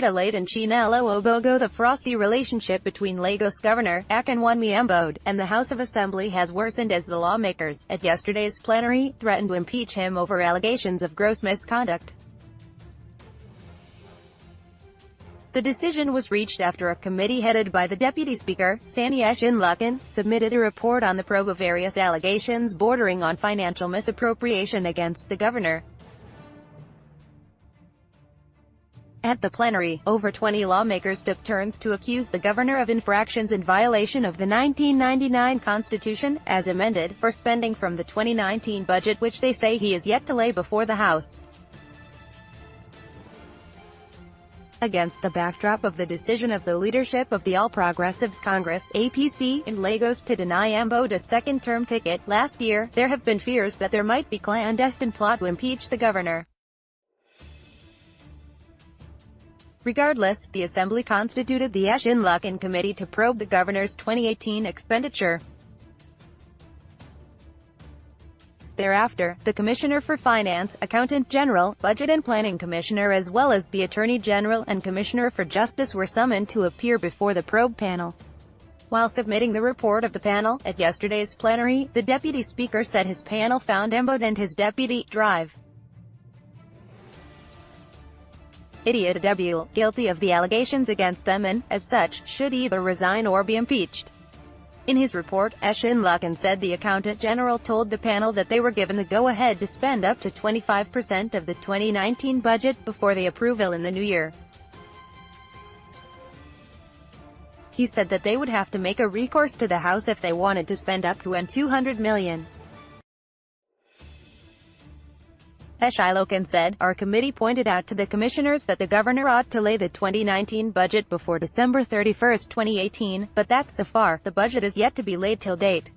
State Alade and Chinelo Obogo. The frosty relationship between Lagos Governor Akinwunmi Ambode and the House of Assembly has worsened as the lawmakers, at yesterday's plenary, threatened to impeach him over allegations of gross misconduct. The decision was reached after a committee headed by the Deputy Speaker, Sani Akinwunmi, submitted a report on the probe of various allegations bordering on financial misappropriation against the governor. At the plenary, over 20 lawmakers took turns to accuse the governor of infractions in violation of the 1999 Constitution, as amended, for spending from the 2019 budget which they say he is yet to lay before the House. Against the backdrop of the decision of the leadership of the All Progressives Congress (APC) in Lagos to deny Ambode a second-term ticket, last year, there have been fears that there might be clandestine plot to impeach the governor. Regardless, the Assembly constituted the Akinwunmi Committee to probe the governor's 2018 expenditure. Thereafter, the Commissioner for Finance, Accountant General, Budget and Planning Commissioner as well as the Attorney General and Commissioner for Justice were summoned to appear before the probe panel. While submitting the report of the panel, at yesterday's plenary, the Deputy Speaker said his panel found Ambode and his deputy, Drive. Idiot Depu, guilty of the allegations against them and, as such, should either resign or be impeached. In his report, Akinwunmi said the Accountant General told the panel that they were given the go-ahead to spend up to 25% of the 2019 budget before the approval in the new year. He said that they would have to make a recourse to the House if they wanted to spend up to $200 million. Akinwunmi said, "Our committee pointed out to the commissioners that the governor ought to lay the 2019 budget before December 31, 2018, but that so far, the budget is yet to be laid till date.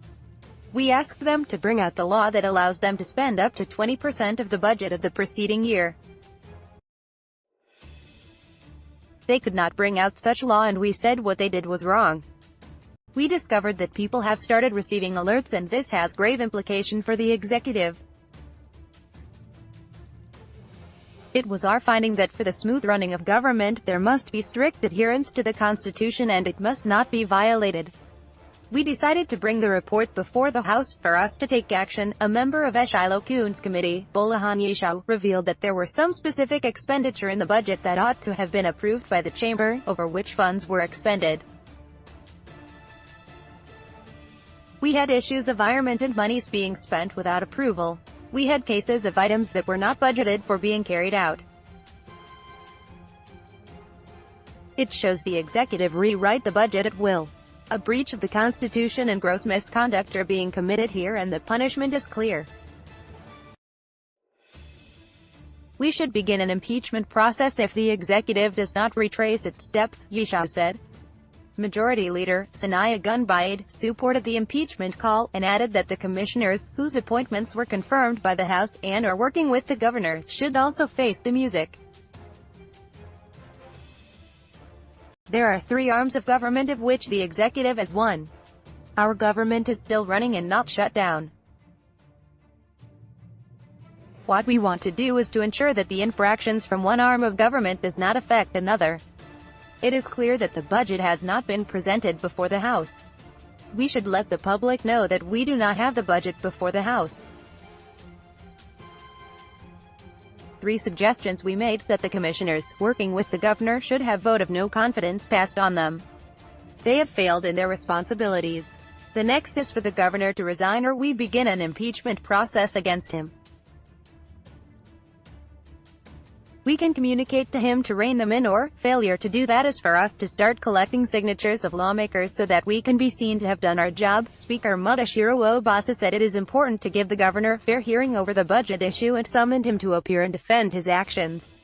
We asked them to bring out the law that allows them to spend up to 20% of the budget of the preceding year. They could not bring out such law and we said what they did was wrong. We discovered that people have started receiving alerts and this has grave implication for the executive. It was our finding that for the smooth running of government, there must be strict adherence to the Constitution and it must not be violated. We decided to bring the report before the House for us to take action." A member of Akinwunmi's committee, Bolahan Yishao, revealed that there were some specific expenditure in the budget that ought to have been approved by the chamber, over which funds were expended. "We had issues of environment and monies being spent without approval. We had cases of items that were not budgeted for being carried out. It shows the executive rewrite the budget at will. A breach of the Constitution and gross misconduct are being committed here and the punishment is clear. We should begin an impeachment process if the executive does not retrace its steps," Yishao said. Majority Leader Sani Ambode supported the impeachment call, and added that the commissioners, whose appointments were confirmed by the House, and are working with the governor, should also face the music. "There are three arms of government of which the executive is one. Our government is still running and not shut down. What we want to do is to ensure that the infractions from one arm of government does not affect another. It is clear that the budget has not been presented before the House. We should let the public know that we do not have the budget before the House. Three suggestions we made, that the commissioners, working with the governor, should have vote of no confidence passed on them. They have failed in their responsibilities. The next is for the governor to resign or we begin an impeachment process against him. We can communicate to him to rein them in or, failure to do that is for us to start collecting signatures of lawmakers so that we can be seen to have done our job." Speaker Mudashiru Obasa said it is important to give the governor fair hearing over the budget issue and summoned him to appear and defend his actions.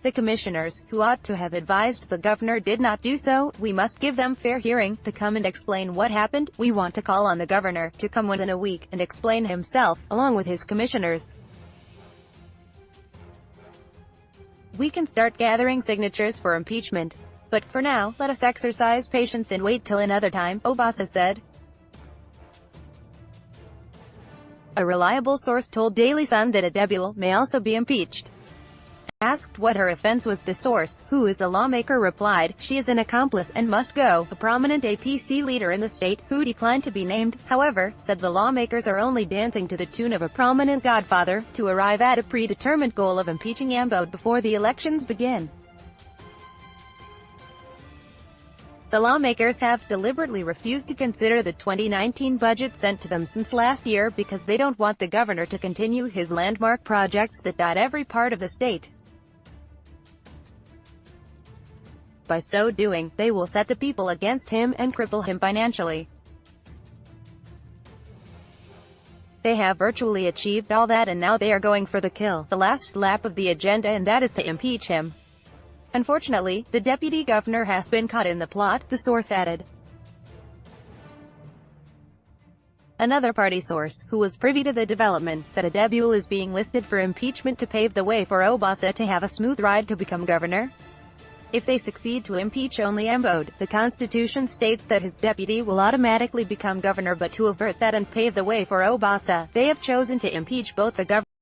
"The commissioners, who ought to have advised the governor, did not do so. We must give them fair hearing, to come and explain what happened. We want to call on the governor to come within a week, and explain himself, along with his commissioners. We can start gathering signatures for impeachment. But, for now, let us exercise patience and wait till another time," Obasa said. A reliable source told Daily Sun that a Depu may also be impeached. Asked what her offense was, the source, who is a lawmaker, replied, "She is an accomplice and must go." A prominent APC leader in the state, who declined to be named, however, said the lawmakers are only dancing to the tune of a prominent godfather, to arrive at a predetermined goal of impeaching Ambode before the elections begin. The lawmakers have deliberately refused to consider the 2019 budget sent to them since last year because they don't want the governor to continue his landmark projects that dot every part of the state. By so doing, they will set the people against him and cripple him financially. They have virtually achieved all that, and now they are going for the kill, the last lap of the agenda, and that is to impeach him. Unfortunately, the deputy governor has been caught in the plot, the source added. Another party source, who was privy to the development, said a Depu is being listed for impeachment to pave the way for Obogo to have a smooth ride to become governor. If they succeed to impeach only Ambode, the Constitution states that his deputy will automatically become governor, but to avert that and pave the way for Obogo, they have chosen to impeach both the governor